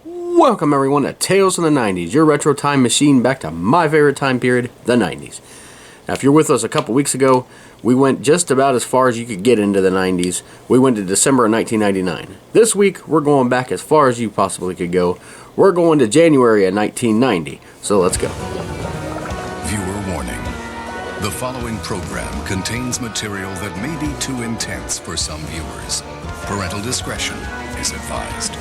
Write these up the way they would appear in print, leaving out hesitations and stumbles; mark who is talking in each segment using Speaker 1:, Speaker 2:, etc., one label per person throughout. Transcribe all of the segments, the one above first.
Speaker 1: Welcome everyone to Tales from the 90s, your retro time machine back to my favorite time period, the 90s. Now if you're with us a couple weeks ago, we went just about as far as you could get into the 90s. We went to December of 1999. This week, we're going back as far as you possibly could go. We're going to January of 1990, so let's go.
Speaker 2: Viewer warning. The following program contains material that may be too intense for some viewers. Parental discretion is advised.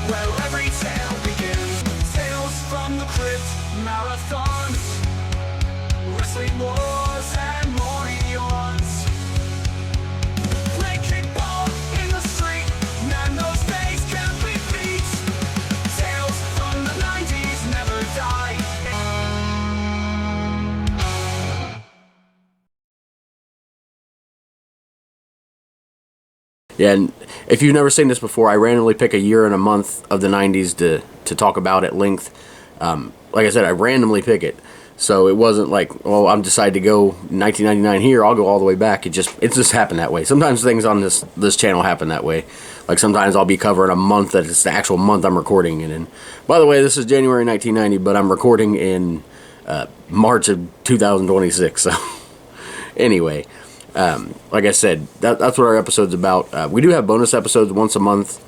Speaker 3: Where every tale begins. Tales from the crypt, marathons, wrestling wars and morning yawns. Play kickball in the street, man those days can't be beat. Tales from the 90s never die.
Speaker 1: Yeah, and if you've never seen this before, I randomly pick a year and a month of the 90s to talk about at length. Like I said, I randomly pick it. So it wasn't like, well, I'm decided to go 1999 here, I'll go all the way back. It just happened that way. Sometimes things on this channel happen that way. Like sometimes I'll be covering a month that it's the actual month I'm recording it in. By the way, this is January 1990, but I'm recording in March of 2026. So anyway. Like I said, that's what our episode's about. We do have bonus episodes once a month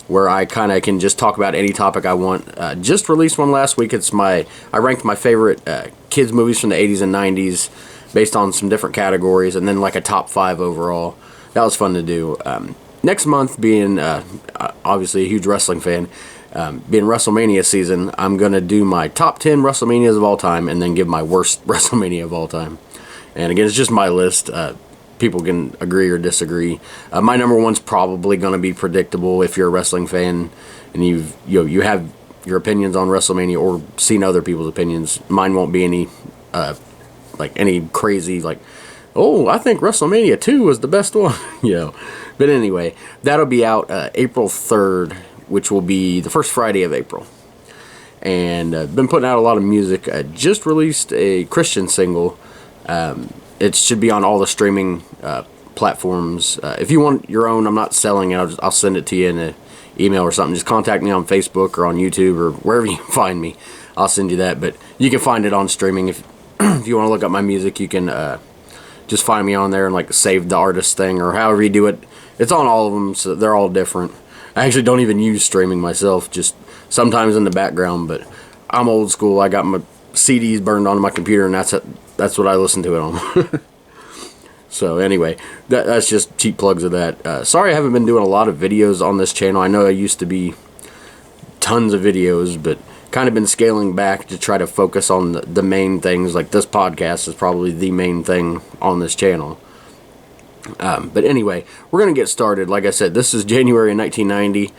Speaker 1: where I kind of can just talk about any topic I want. Just released one last week. I ranked my favorite kids movies from the 80s and 90s based on some different categories, and then like a top 5 overall. That was fun to do. Next month, being obviously a huge wrestling fan, being WrestleMania season, I'm going to do my top 10 WrestleManias of all time and then give my worst WrestleMania of all time. And again, it's just my list. People can agree or disagree. My number one's probably going to be predictable if you're a wrestling fan and you have your opinions on WrestleMania or seen other people's opinions. Mine won't be any crazy oh, I think WrestleMania 2 was the best one. But anyway, that'll be out April 3rd, which will be the first Friday of April. And been putting out a lot of music. Just released a Christian single. It should be on all the streaming platforms. If you want your own, I'm not selling it. I'll send it to you in an email or something. Just contact me on Facebook or on YouTube or wherever you can find me. I'll send you that. But you can find it on streaming. If you want to look up my music, you can just find me on there and save the artist thing or however you do it. It's on all of them, so they're all different. I actually don't even use streaming myself, just sometimes in the background. But I'm old school. I got my CDs burned onto my computer, and that's what I listen to it on. So anyway, that's just cheap plugs of that. Sorry I haven't been doing a lot of videos on this channel. I know I used to be tons of videos, but kind of been scaling back to try to focus on the main things. Like this podcast is probably the main thing on this channel. But anyway, we're going to get started. Like I said, this is January of 1990.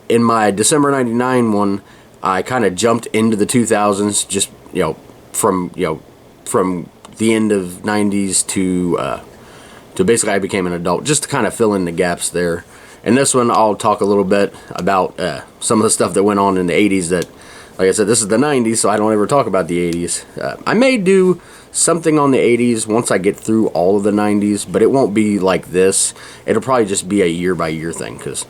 Speaker 1: In my December 99 one, I kind of jumped into the 2000s, just, from the end of 90s to basically I became an adult, just to kind of fill in the gaps there. And this one, I'll talk a little bit about some of the stuff that went on in the 80s that, like I said, this is the 90s, so I don't ever talk about the 80s. I may do something on the 80s once I get through all of the 90s, but it won't be like this. It'll probably just be a year-by-year thing, because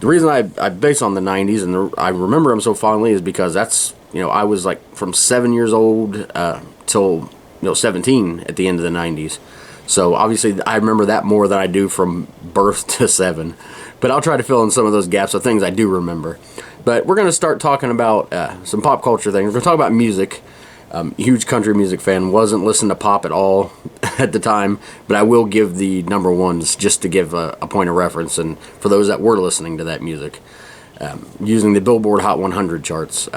Speaker 1: the reason I base on the 90s and I remember them so fondly is because that's, I was from 7 years old till 17 at the end of the 90s. So obviously I remember that more than I do from birth to 7. But I'll try to fill in some of those gaps of things I do remember. But we're going to start talking about some pop culture things. We're going to talk about music. Huge country music fan. Wasn't listening to pop at all at the time, but I will give the number ones just to give a point of reference and for those that were listening to that music. Using the Billboard Hot 100 charts.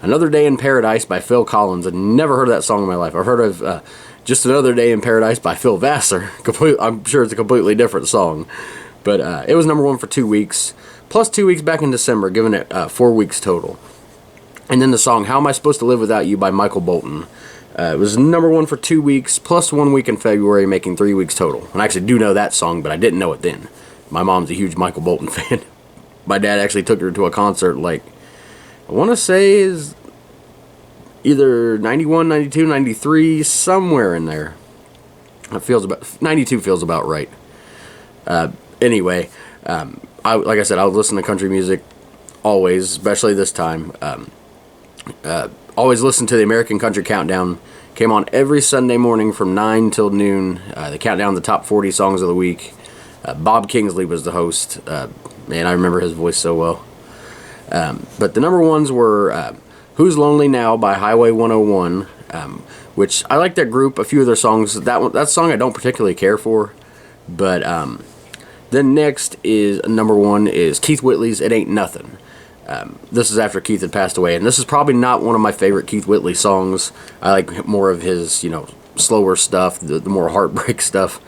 Speaker 1: Another Day in Paradise by Phil Collins. I've never heard of that song in my life. I've heard of Just Another Day in Paradise by Phil Vassar. I'm sure it's a completely different song. But it was number one for 2 weeks, plus 2 weeks back in December, giving it 4 weeks total. And then the song How Am I Supposed to Live Without You by Michael Bolton. It was number one for 2 weeks, plus 1 week in February, making 3 weeks total. And I actually do know that song, but I didn't know it then. My mom's a huge Michael Bolton fan. My dad actually took her to a concert, I want to say is either 91, 92, 93, somewhere in there. It feels about 92 feels about right. Anyway, like I said, I would listen to country music always, especially this time. Always listen to the American Country Countdown. Came on every Sunday morning from 9 till noon. They count down the top 40 songs of the week. Bob Kingsley was the host. Man, I remember his voice so well. But the number ones were Who's Lonely Now by Highway 101, which I like that group, a few of their songs. That song I don't particularly care for. But then next is number one is Keith Whitley's It Ain't Nothing. This is after Keith had passed away, and this is probably not one of my favorite Keith Whitley songs. I like more of his, slower stuff, the more heartbreak stuff,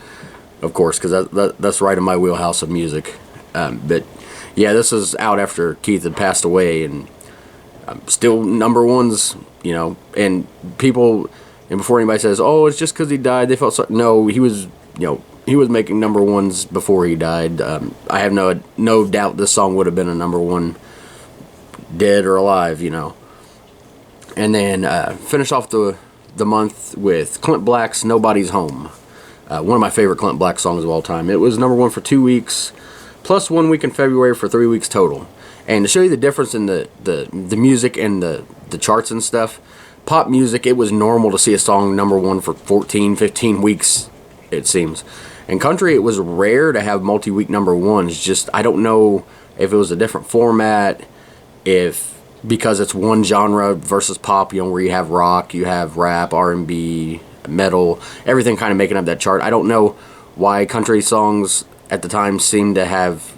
Speaker 1: of course, because that's right in my wheelhouse of music. But yeah, this is out after Keith had passed away, and still number ones, and people, and before anybody says, oh, it's just because he died, they felt sorry. No, he was, he was making number ones before he died. I have no doubt this song would have been a number one, dead or alive, And then finish off the month with Clint Black's Nobody's Home. One of my favorite Clint Black songs of all time. It was number one for 2 weeks, plus 1 week in February for 3 weeks total. And to show you the difference in the music and the charts and stuff, pop music, it was normal to see a song number one for 14, 15 weeks, it seems. And country, it was rare to have multi-week number ones. Just, I don't know if it was a different format, because it's one genre versus pop, where you have rock, you have rap, R&B, metal, everything kind of making up that chart. I don't know why country songs at the time seemed to have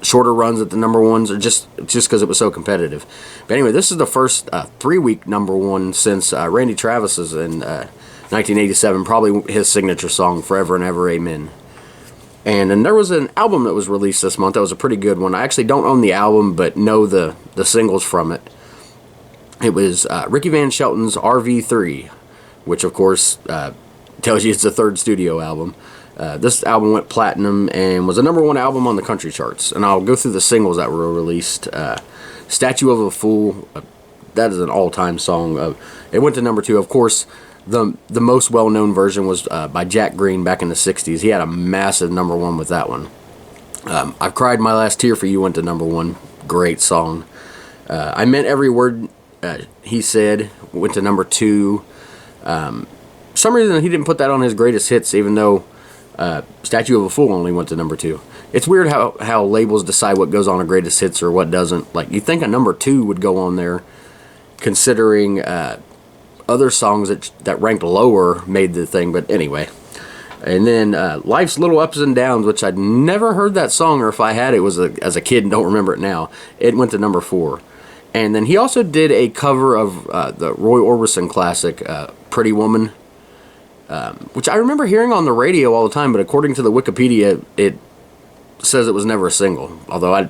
Speaker 1: shorter runs at the number ones, or just because it was so competitive. But anyway, this is the first 3-week number one since Randy Travis's in 1987, probably his signature song, Forever and Ever, Amen. And then there was an album that was released this month that was a pretty good one. I actually don't own the album, but know the singles from it. It was Ricky Van Shelton's RV3, which of course tells you it's the third studio album. This album went platinum and was a number one album on the country charts. And I'll go through the singles that were released. Statue of a Fool, that is an all-time song. It went to number two. Of course, the most well-known version was by Jack Green back in the 60s. He had a massive number one with that one. I've Cried My Last Tear for You went to number one. Great song. I Meant Every Word He Said went to number two. For some reason he didn't put that on his greatest hits, even though Statue of a Fool only went to number two. It's weird how labels decide what goes on a greatest hits or what doesn't. Like, you'd think a number two would go on there, considering other songs that ranked lower made the thing, but anyway. And then Life's Little Ups and Downs, which I'd never heard that song, or if I had, it was as a kid and don't remember it now. It went to number four. And then he also did a cover of the Roy Orbison classic, Pretty Woman, which I remember hearing on the radio all the time, but according to the Wikipedia, it says it was never a single. Although I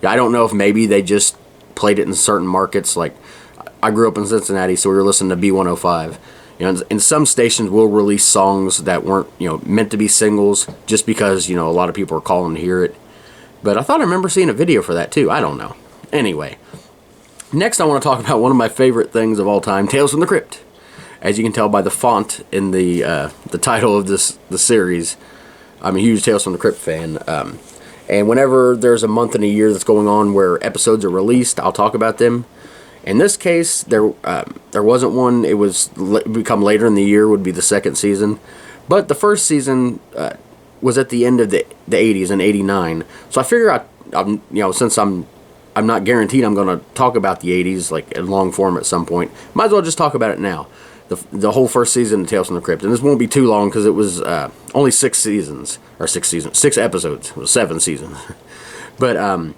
Speaker 1: don't know if maybe they just played it in certain markets. Like, I grew up in Cincinnati, so we were listening to B105. And some stations will release songs that weren't, meant to be singles, just because, a lot of people are calling to hear it. But I thought I remember seeing a video for that too. I don't know. Anyway, next I want to talk about one of my favorite things of all time, Tales from the Crypt. As you can tell by the font in the title of the series, I'm a huge Tales from the Crypt fan. And whenever there's a month in a year that's going on where episodes are released, I'll talk about them. In this case, there wasn't one. It was become later in the year, would be the second season. But the first season was at the end of the 80s, in 89. So I figure since I'm not guaranteed I'm going to talk about the 80s like in long form at some point, might as well just talk about it now. The whole first season of Tales from the Crypt. And this won't be too long because it was only 6 episodes. It was 7 seasons. But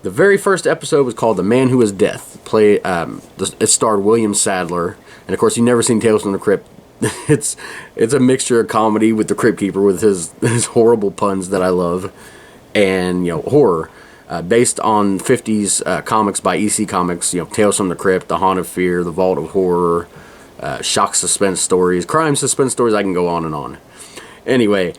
Speaker 1: the very first episode was called The Man Who Is Death. It starred William Sadler. And of course, you've never seen Tales from the Crypt. It's a mixture of comedy with the Crypt Keeper with his horrible puns that I love. And, horror. Based on 50s comics by EC Comics. Tales from the Crypt, The Haunt of Fear, The Vault of Horror, shock suspense stories, crime suspense stories. I can go on and on. Anyway,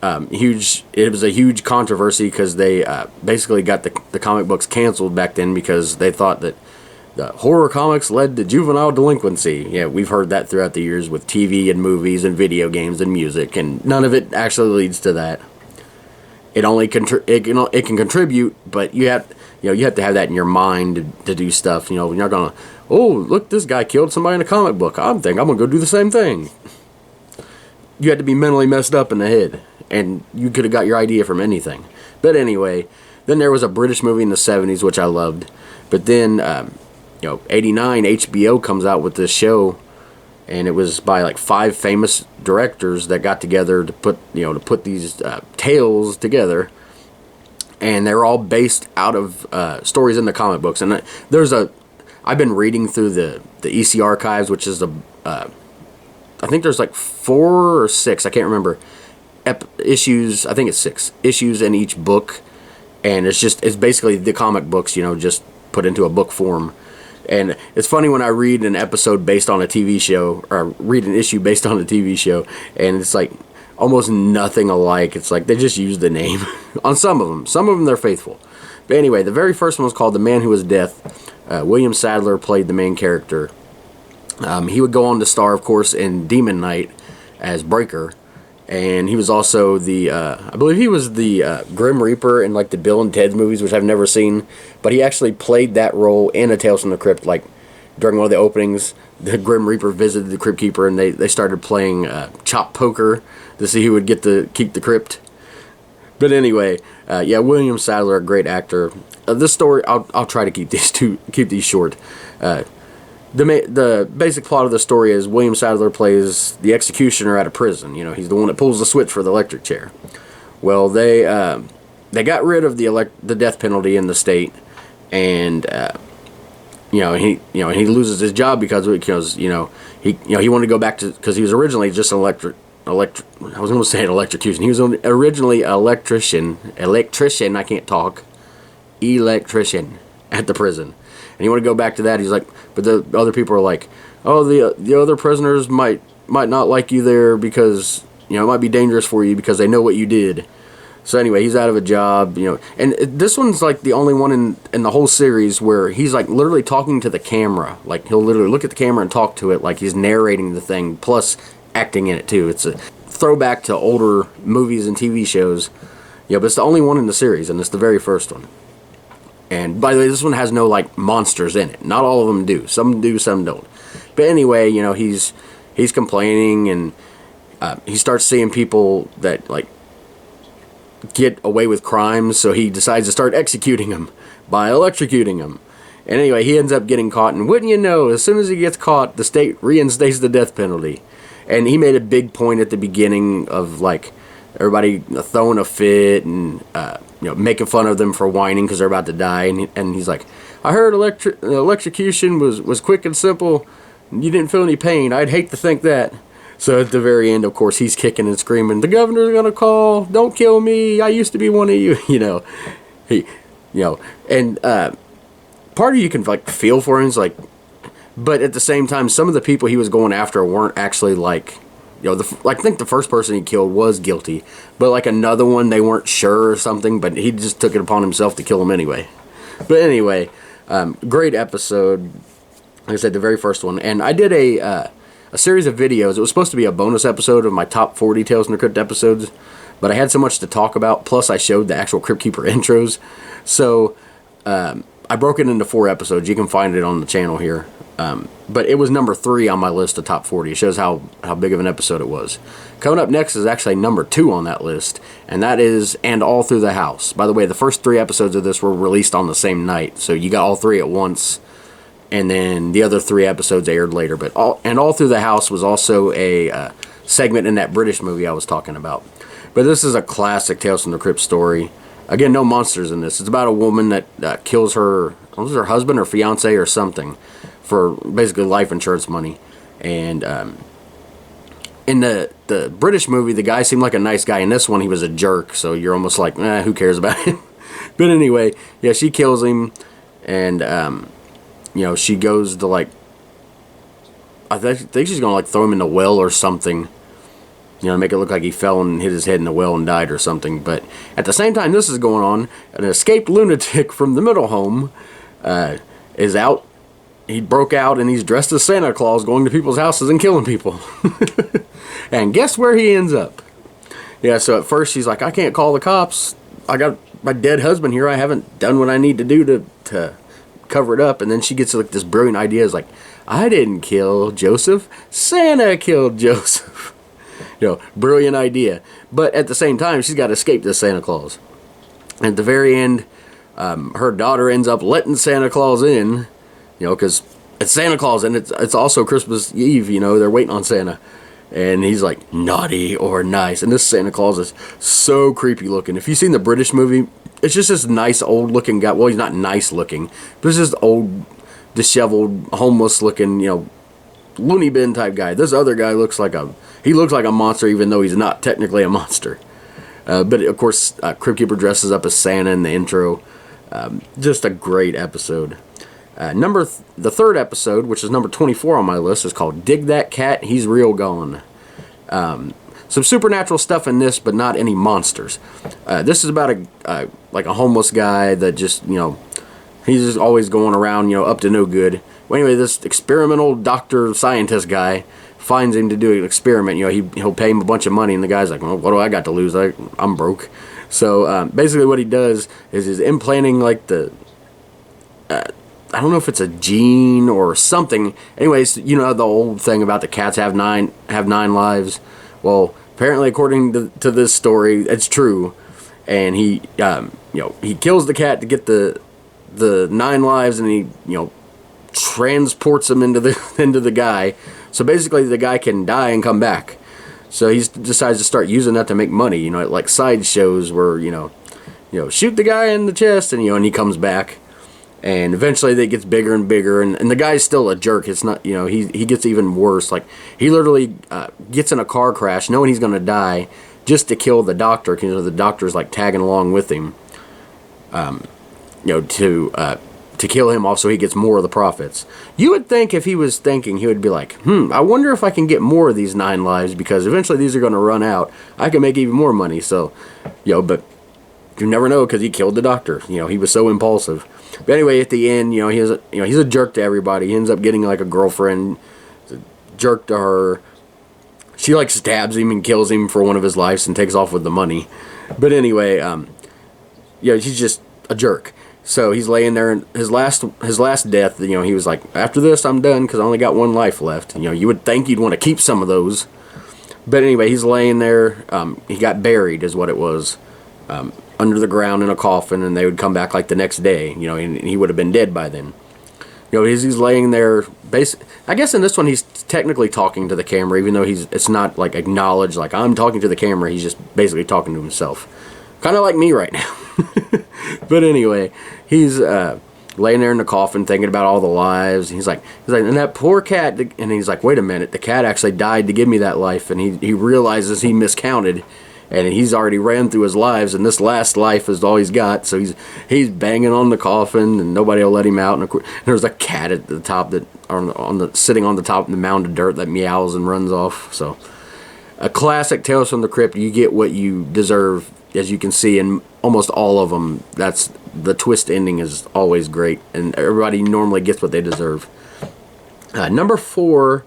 Speaker 1: it was a huge controversy because they basically got the comic books canceled back then because they thought that the horror comics led to juvenile delinquency. Yeah, we've heard that throughout the years with TV and movies and video games and music, and none of it actually leads to that. it only it can contribute, but you have to have that in your mind to do stuff. You're not gonna, oh, look, this guy killed somebody in a comic book, I'm gonna go do the same thing. You had to be mentally messed up in the head, and you could have got your idea from anything. But anyway, then there was a British movie in the 70s which I loved, but then 89 HBO comes out with this show, and it was by like 5 famous directors that got together to put these tales together, and they're all based out of stories in the comic books. And I've been reading through the EC archives, which is I think there's like 4 or 6, I can't remember, issues. I think it's 6 issues in each book, and it's basically the comic books, just put into a book form. And it's funny when I read an episode based on a TV show, or read an issue based on a TV show, and it's like almost nothing alike. It's like they just use the name on some of them. Some of them they're faithful. But anyway, the very first one was called The Man Who Was Death. William Sadler played the main character. He would go on to star, of course, in Demon Knight as Breaker. And he was also I believe he was the Grim Reaper in like the Bill and Ted movies, which I've never seen. But he actually played that role in A Tales from the Crypt. Like during one of the openings, the Grim Reaper visited the Crypt Keeper, and they started playing chop poker to see who would get to keep the crypt. But anyway, William Sadler, a great actor. This story, I'll try to keep these short. The basic plot of the story is William Sadler plays the executioner at a prison. He's the one that pulls the switch for the electric chair. Well, they got rid of the death penalty in the state, and he loses his job because he wanted to go back to, because he was originally just an I was going to say an electrocution. He was originally an electrician. I can't talk. Electrician at the prison. And he wanted to go back to that. He's like, but the other people are like, oh, the other prisoners might not like you there because, it might be dangerous for you because they know what you did. So anyway, he's out of a job, and this one's like the only one in the whole series where he's like literally talking to the camera. Like he'll literally look at the camera and talk to it like he's narrating the thing, plus acting in it too. It's a throwback to older movies and TV shows. But it's the only one in the series, and it's the very first one. And by the way, this one has no like monsters in it. Not all of them do. Some do, some don't. But anyway, he's complaining, and he starts seeing people that like get away with crimes, so he decides to start executing them by electrocuting them. And anyway, he ends up getting caught, and wouldn't you know, as soon as he gets caught, the state reinstates the death penalty. And he made a big point at the beginning of like everybody throwing a fit and making fun of them for whining because they're about to die, and he's like, I heard electrocution was quick and simple, you didn't feel any pain. I'd hate to think that. So at the very end, of course, he's kicking and screaming, the governor's gonna call, don't kill me, I used to be one of you. And part of you can like feel for him. It's like, but at the same time, some of the people he was going after weren't actually like, I think the first person he killed was guilty, but like another one, they weren't sure or something, but he just took it upon himself to kill him anyway. But anyway, great episode. Like I said, the very first one. And I did a series of videos. It was supposed to be a bonus episode of my top 40 Tales from the Crypt episodes, but I had so much to talk about, plus I showed the actual Crypt Keeper intros. So I broke it into 4 episodes. You can find it on the channel here. But it was number 3 on my list of top 40. It shows how big of an episode it was. Coming up next is actually number 2 on that list, and that is And All Through the House. By the way, the first 3 episodes of this were released on the same night, so you got all 3 at once, and then the other 3 episodes aired later. But All Through the House was also a segment in that British movie I was talking about. But this is a classic Tales from the Crypt story. Again, no monsters in this. It's about a woman that kills her husband or fiance or something for basically life insurance money. And in the British movie, the guy seemed like a nice guy. In this one, he was a jerk, so you're almost like, who cares about him? But anyway, yeah, she kills him, and she goes to like, I think she's gonna like throw him in the well or something, make it look like he fell and hit his head in the well and died or something. But at the same time this is going on, an escaped lunatic from the middle home is out. He broke out and he's dressed as Santa Claus, going to people's houses and killing people. And guess where he ends up? Yeah, so at first she's like, I can't call the cops. I got my dead husband here. I haven't done what I need to do to cover it up. And then she gets like this brilliant idea. Is like, I didn't kill Joseph. Santa killed Joseph. Brilliant idea. But at the same time, she's got to escape this Santa Claus. And at the very end, her daughter ends up letting Santa Claus in, because it's Santa Claus and it's also Christmas Eve. They're waiting on Santa. And he's like, naughty or nice. And this Santa Claus is so creepy looking. If you've seen the British movie, it's just this nice old looking guy. Well, he's not nice looking, but it's just old, disheveled, homeless looking, loony bin type guy. This other guy looks like a monster, even though he's not technically a monster. But of course, Crypt Keeper dresses up as Santa in the intro. Just a great episode. The third episode, which is number 24 on my list, is called Dig That Cat, He's Real Gone. Some supernatural stuff in this, but not any monsters. This is about a homeless guy that just, he's just always going around, up to no good. Well, anyway, this experimental doctor scientist guy finds him to do an experiment. He'll pay him a bunch of money, and the guy's like, well, what do I got to lose? I'm broke. So basically what he does is he's implanting like I don't know if it's a gene or something. Anyways, the old thing about the cats have nine lives. Well, apparently, according to this story, it's true. And he kills the cat to get the 9 lives, and he transports them into the guy. So basically, the guy can die and come back. So he decides to start using that to make money. Like side shows where shoot the guy in the chest, and and he comes back. And eventually it gets bigger and bigger, and the guy's still a jerk. It's not, he gets even worse. Like, he literally gets in a car crash knowing he's going to die just to kill the doctor, because the doctor's like tagging along with him, to kill him off so he gets more of the profits. You would think if he was thinking, he would be like, I wonder if I can get more of these 9 lives, because eventually these are going to run out. I can make even more money. So, but you never know, because he killed the doctor. He was so impulsive. But anyway, at the end, he's a jerk to everybody. He ends up getting like a girlfriend. He's a jerk to her. She like stabs him and kills him for one of his lives and takes off with the money. But anyway, he's just a jerk. So he's laying there, and his last death, he was like, after this, I'm done because I only got 1 life left. You would think you'd want to keep some of those. But anyway, he's laying there. He got buried, is what it was. Under the ground in a coffin, and they would come back like the next day, and he would have been dead by then. He's laying there. I guess in this one he's technically talking to the camera, even though it's not like acknowledged, like I'm talking to the camera. He's just basically talking to himself, kind of like me right now. But anyway, he's laying there in the coffin, thinking about all the lives. He's like, and that poor cat. And he's like, wait a minute, the cat actually died to give me that life, and he realizes he miscounted. And he's already ran through his lives, and this last life is all he's got. So he's banging on the coffin, and nobody will let him out. And there's a cat at the top sitting on the top of the mound of dirt that meows and runs off. So a classic Tales from the Crypt. You get what you deserve, as you can see in almost all of them. That's the twist ending is always great, and everybody normally gets what they deserve. Number 4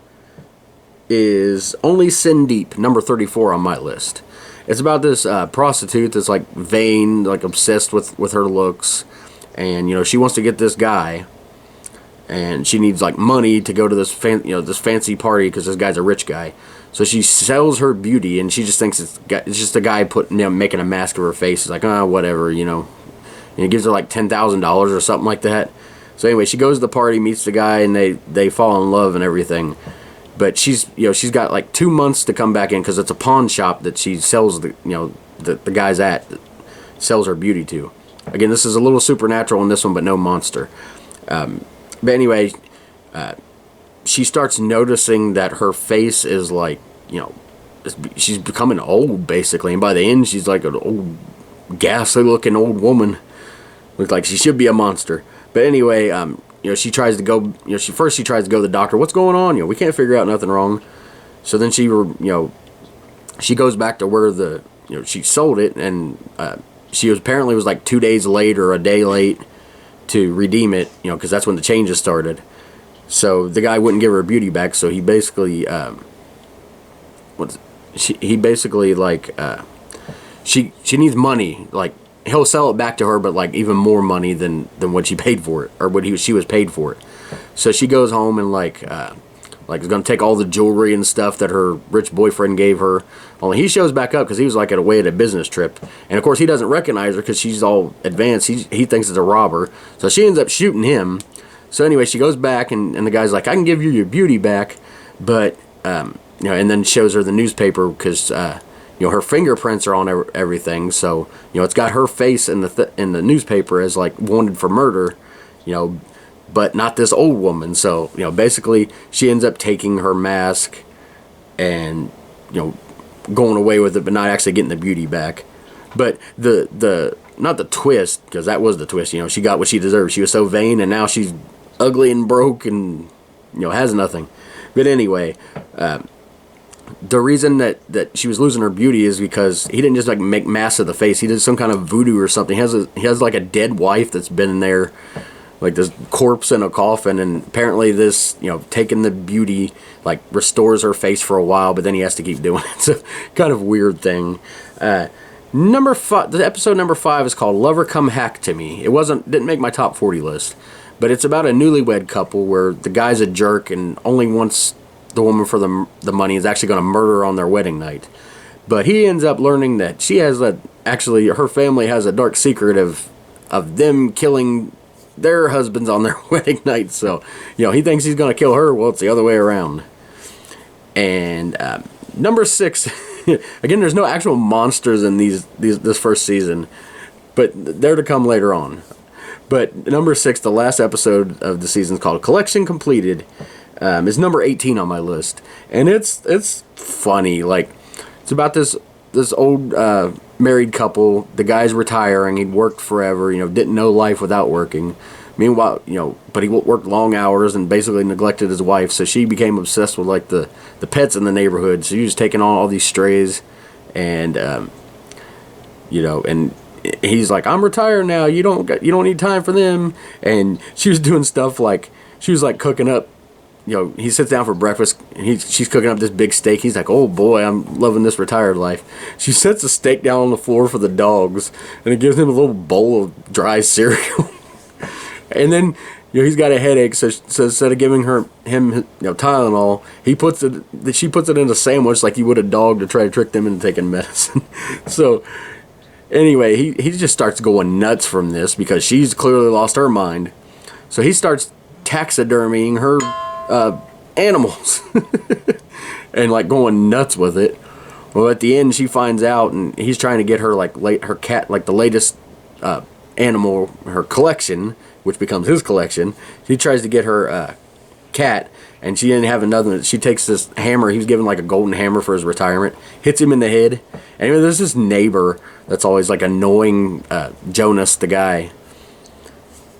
Speaker 1: is Only Sin Deep, number 34 on my list. It's about this prostitute that's like vain, like obsessed with her looks, and she wants to get this guy, and she needs like money to go to this this fancy party because this guy's a rich guy. So she sells her beauty, and she just thinks it's just a guy making a mask of her face. It's like, whatever, and he gives her like $10,000 or something like that. So anyway, she goes to the party, meets the guy, and they fall in love and everything. But she's got like 2 months to come back in because it's a pawn shop that she sells the guys at, that sells her beauty to. Again, this is a little supernatural in this one, but no monster. But anyway, she starts noticing that her face is like, she's becoming old basically, and by the end she's like an old, ghastly looking old woman. Looks like she should be a monster. But anyway, she tries to go, she tries to go to the doctor. What's going on? We can't figure out nothing wrong. So then she goes back to where she sold it, and she apparently was like 2 days late or a day late to redeem it, because that's when the changes started. So the guy wouldn't give her beauty back. So he basically, she needs money, like he'll sell it back to her, but like even more money than what she paid for it, or what she was paid for it. So she goes home and like is gonna take all the jewelry and stuff that her rich boyfriend gave her. Only he shows back up because he was like away at a business trip, and of course he doesn't recognize her because she's all advanced. He thinks it's a robber, so she ends up shooting him. So anyway, she goes back and the guy's like, I can give you your beauty back, but and then shows her the newspaper because her fingerprints are on everything. So it's got her face in the newspaper as like wanted for murder, but not this old woman. So basically she ends up taking her mask and going away with it, but not actually getting the beauty back. But the not the twist, because that was the twist. She got what she deserved. She was so vain, and now she's ugly and broke and has nothing. But anyway, the reason that she was losing her beauty is because he didn't just like make masks of the face. He did some kind of voodoo or something. He has like a dead wife that's been in there, like this corpse in a coffin, and apparently this taking the beauty like restores her face for a while, but then he has to keep doing it. It's a kind of weird thing. Number 5, the episode number 5 is called Lover Come Hack to Me. It didn't make my top 40 list, but it's about a newlywed couple where the guy's a jerk and only wants the woman for the money, is actually going to murder her on their wedding night. But he ends up learning that she has actually her family has a dark secret of them killing their husbands on their wedding night. So he thinks he's going to kill her. Well, it's the other way around. And number 6, again, there's no actual monsters in this first season, but they're to come later on. But number 6, the last episode of the season, is called Collection Completed. Is number 18 on my list, and it's funny. Like, it's about this old married couple. The guy's retiring. He'd worked forever. Didn't know life without working. Meanwhile, but he worked long hours and basically neglected his wife. So she became obsessed with like the pets in the neighborhood. So he was taking on all these strays, and and he's like, I'm retired now. You don't need time for them. And she was doing stuff like she was like cooking up. He sits down for breakfast, and she's cooking up this big steak. He's like, oh boy, I'm loving this retired life. She sets the steak down on the floor for the dogs, and it gives him a little bowl of dry cereal. And then, he's got a headache, so instead of giving him Tylenol, she puts it in a sandwich like you would a dog to try to trick them into taking medicine. So, anyway, he just starts going nuts from this because she's clearly lost her mind. So he starts taxidermying her animals and like going nuts with it. Well, at the end she finds out, and he's trying to get her her cat, like the latest animal, her collection, which becomes his collection. He tries to get her cat, and she didn't have another. She takes this hammer. He was given like a golden hammer for his retirement, hits him in the head. Anyway, there's this neighbor that's always like annoying Jonas, the guy,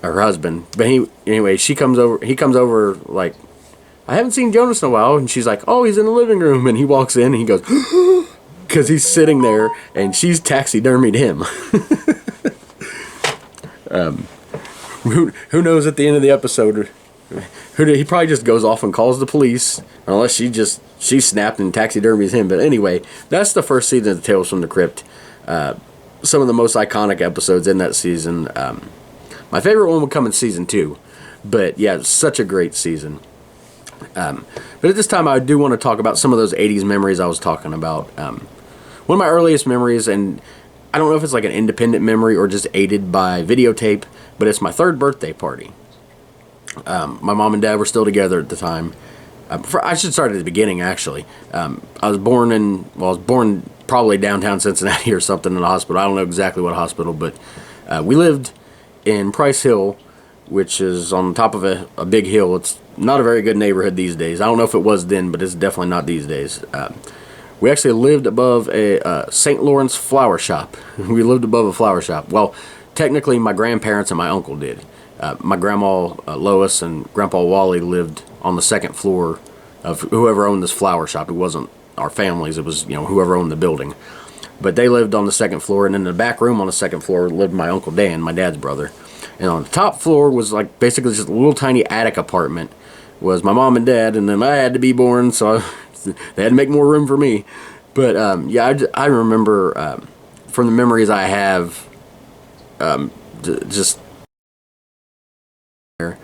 Speaker 1: her husband. But he comes over like, I haven't seen Jonas in a while, and she's like, oh, he's in the living room, and he walks in, and he goes, because he's sitting there, and she's taxidermied him. Who knows at the end of the episode, he probably just goes off and calls the police, unless she snapped and taxidermies him. But anyway, that's the first season of Tales from the Crypt. Some of the most iconic episodes in that season. My favorite one would come in season 2, but yeah, it's such a great season. But at this time, I do want to talk about some of those 80s memories I was talking about. One of my earliest memories, and I don't know if it's like an independent memory or just aided by videotape, but it's my 3rd birthday party. My mom and dad were still together at the time. I should start at the beginning, actually. I was born probably downtown Cincinnati or something in a hospital. I don't know exactly what hospital, but we lived in Price Hill, which is on top of a big hill. It's not a very good neighborhood these days. I don't know if it was then, but it's definitely not these days. We actually lived above a St. Lawrence flower shop. We lived above a flower shop. Well, technically my grandparents and my uncle did. My grandma Lois and Grandpa Wally lived on the 2nd floor of whoever owned this flower shop. It wasn't our families. It was whoever owned the building. But they lived on the 2nd floor, and in the back room on the 2nd floor lived my Uncle Dan, my dad's brother. And on the top floor was like basically just a little tiny attic apartment. Was my mom and dad, and then I had to be born, so they had to make more room for me. But yeah, I remember from the memories I have just there.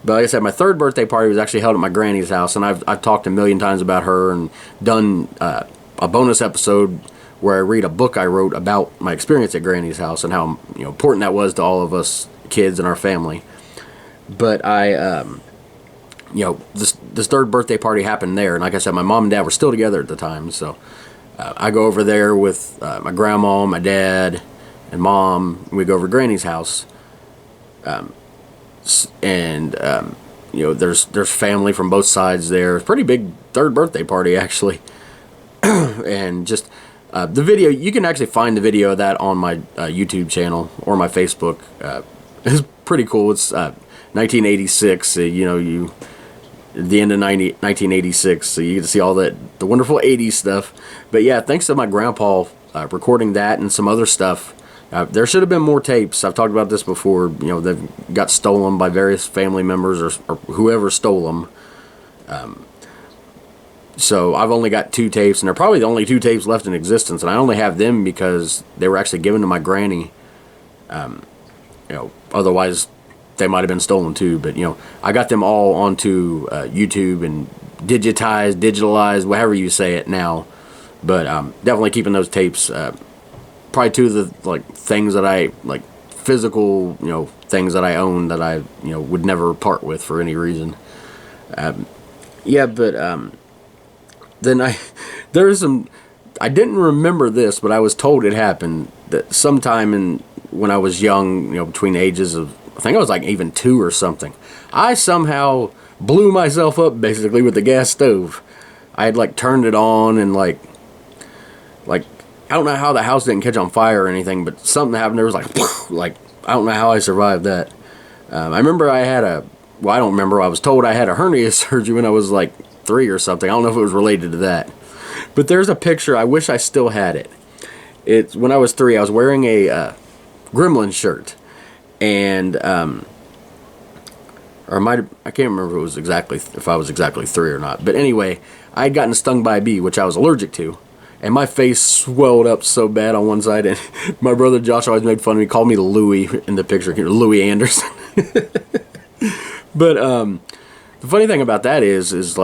Speaker 1: But like I said, my third birthday party was actually held at my granny's house, and I've talked a million times about her and done a bonus episode where I read a book I wrote about my experience at granny's house and how important that was to all of us kids and our family. But this third birthday party happened there, and like I said, my mom and dad were still together at the time, so I go over there with my grandma, my dad, and mom. And we go over to Granny's house, there's family from both sides there. It's a pretty big third birthday party, actually. And just the video, you can actually find the video of that on my YouTube channel or my Facebook. It's pretty cool. It's 1986. The end of 1986, so you get to see all the wonderful 80s stuff. But yeah, thanks to my grandpa recording that and some other stuff. There should have been more tapes. I've talked about this before. They've got stolen by various family members or whoever stole them. So I've only got 2 tapes, and they're probably the only 2 tapes left in existence. And I only have them because they were actually given to my granny. Otherwise they might have been stolen too. But I got them all onto YouTube and digitalized, whatever you say it now. But definitely keeping those tapes. Probably 2 of the things that I physical things that I own that I would never part with for any reason. Then there's some, I didn't remember this, but I was told it happened that sometime when I was young, between the ages of, I think I was even 2 or something, I somehow blew myself up basically with the gas stove. I had turned it on and I don't know how the house didn't catch on fire or anything, but something happened. There was I don't know how I survived that. I remember I don't remember. I was told I had a hernia surgery when I was 3 or something. I don't know if it was related to that. But there's a picture. I wish I still had it. It's when I was 3. I was wearing a Gremlin shirt, and I can't remember if I was exactly 3 or not. But anyway, I had gotten stung by a bee, which I was allergic to. And my face swelled up so bad on one side, and my brother Josh always made fun of me, called me Louie in the picture, Louie Anderson. But the funny thing about that is of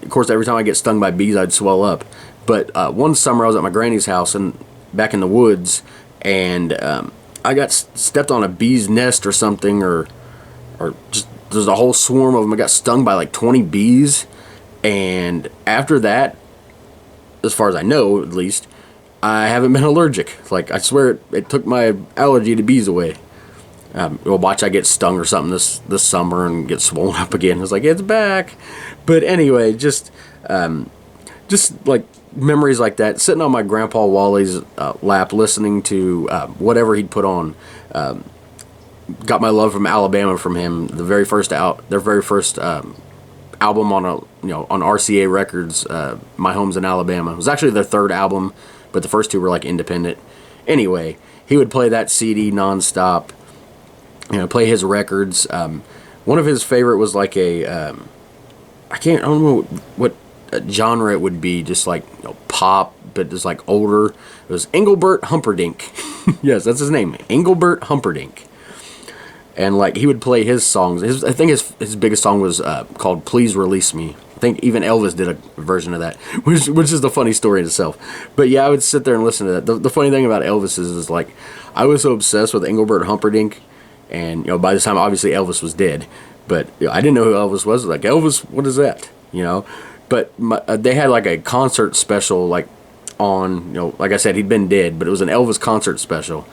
Speaker 1: course, every time I get stung by bees, I'd swell up. But one summer I was at my granny's house and back in the woods, and I got stepped on a bee's nest or something, or just there's a whole swarm of them. I got stung by 20 bees, and after that, as far as I know, at least, I haven't been allergic. I swear it took my allergy to bees away. Watch I get stung or something this summer and get swollen up again. It's it's back. But anyway, just memories like that. Sitting on my grandpa Wally's lap, listening to whatever he'd put on. Got my love from Alabama from him. Their very first album on on RCA Records, My Home's in Alabama. It was actually their 3rd album, but the first 2 were independent. Anyway, he would play that CD nonstop, play his records. One of his favorite was I don't know what genre it would be, just pop, but just older. It was Engelbert Humperdinck. Yes, that's his name, Engelbert Humperdinck. And he would play his songs. I think his biggest song was called "Please Release Me." I think even Elvis did a version of that, which is the funny story in itself. But yeah, I would sit there and listen to that. The funny thing about Elvis is I was so obsessed with Engelbert Humperdinck, and by this time obviously Elvis was dead, but I didn't know who Elvis was. Elvis, what is that? But they had a concert special on, like I said, he'd been dead, but it was an Elvis concert special.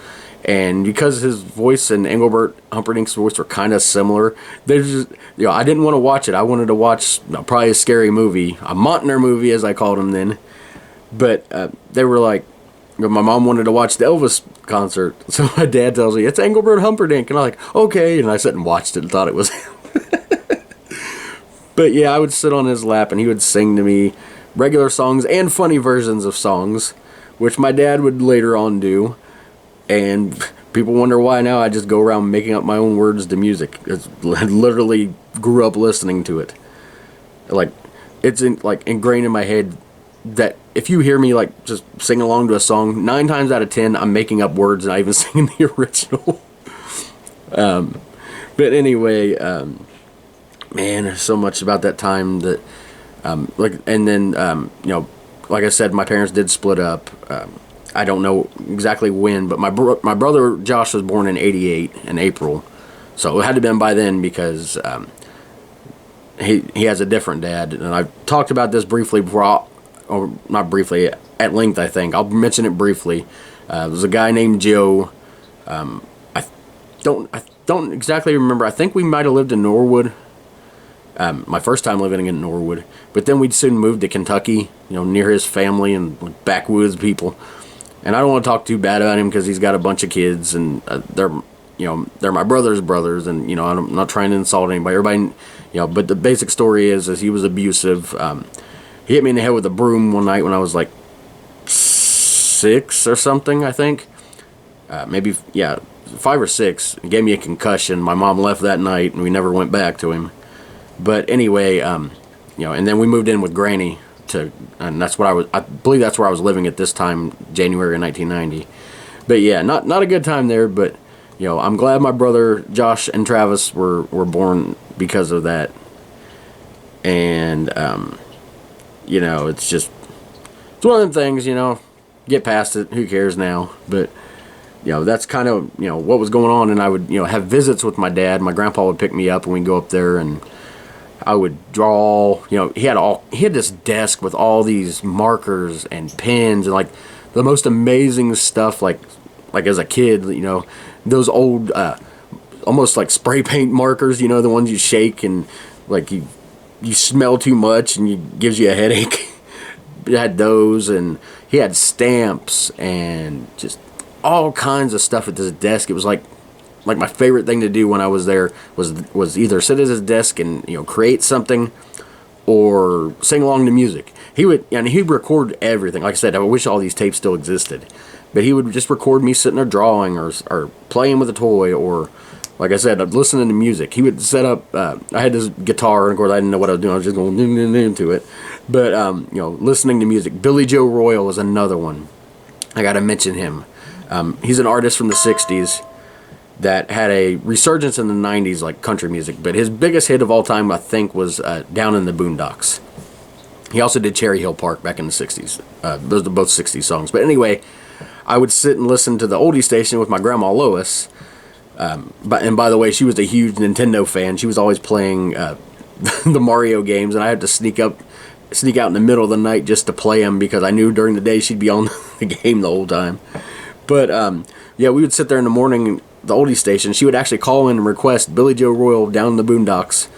Speaker 1: And because his voice and Engelbert Humperdinck's voice were kind of similar, they just, I didn't want to watch it. I wanted to watch probably a scary movie, a Montner movie as I called him then. But they were my mom wanted to watch the Elvis concert. So my dad tells me, it's Engelbert Humperdinck. And I'm okay. And I sat and watched it and thought it was him. But yeah, I would sit on his lap and he would sing to me regular songs and funny versions of songs, which my dad would later on do. And people wonder why now I just go around making up my own words to music. I literally grew up listening to it. It's ingrained in my head that if you hear me like just sing along to a song, 9 times out of 10 I'm making up words and not even singing the original. But anyway, man, there's so much about that time that and then like I said, my parents did split up. I don't know exactly when, but my brother Josh was born in '88 in April, so it had to have been by then because he has a different dad, and I've talked about this briefly before, or not briefly, at length. I think I'll mention it briefly. There's a guy named Joe. I don't exactly remember. I think we might have lived in Norwood. My first time living in Norwood, but then we'd soon moved to Kentucky, near his family and backwoods people. And I don't want to talk too bad about him because he's got a bunch of kids, and they're my brother's brothers, and I'm not trying to insult anybody. Everybody, but the basic story is he was abusive. He hit me in the head with a broom one night when I was like 6 or something, I think. Maybe 5 or 6. He gave me a concussion. My mom left that night, and we never went back to him. But anyway, and then we moved in with Granny and that's what I believe that's where I was living at this time, January of 1990. But yeah, not a good time there, but I'm glad my brother Josh and Travis were born because of that. And it's one of them things, get past it, who cares now? But that's kind of what was going on, and I would have visits with my dad. My grandpa would pick me up and we'd go up there, and I would draw. He had this desk with all these markers and pens and like the most amazing stuff. Like as a kid, those old almost like spray paint markers. The ones you shake and like you smell too much and it gives you a headache. He had those, and he had stamps and just all kinds of stuff at this desk. It was like my favorite thing to do when I was there was either sit at his desk and create something or sing along to music. He'd record everything. Like I said, I wish all these tapes still existed, but he would just record me sitting there drawing or playing with a toy, or like I said, listening to music. He would set up. I had this guitar, and of course I didn't know what I was doing. I was just going into it, but listening to music. Billy Joe Royal was another one. I got to mention him. He's an artist from the '60s. That had a resurgence in the 90s, like country music. But his biggest hit of all time, I think, was Down in the Boondocks. He also did Cherry Hill Park back in the 60s. Those are both 60s songs. But anyway, I would sit and listen to the oldie station with my grandma Lois. And by the way, she was a huge Nintendo fan. She was always playing the Mario games, and I had to sneak out in the middle of the night just to play them because I knew during the day she'd be on the game the whole time. But we would sit there in the morning, the oldie station. She would actually call in and request Billy Joe Royal, Down in the Boondocks,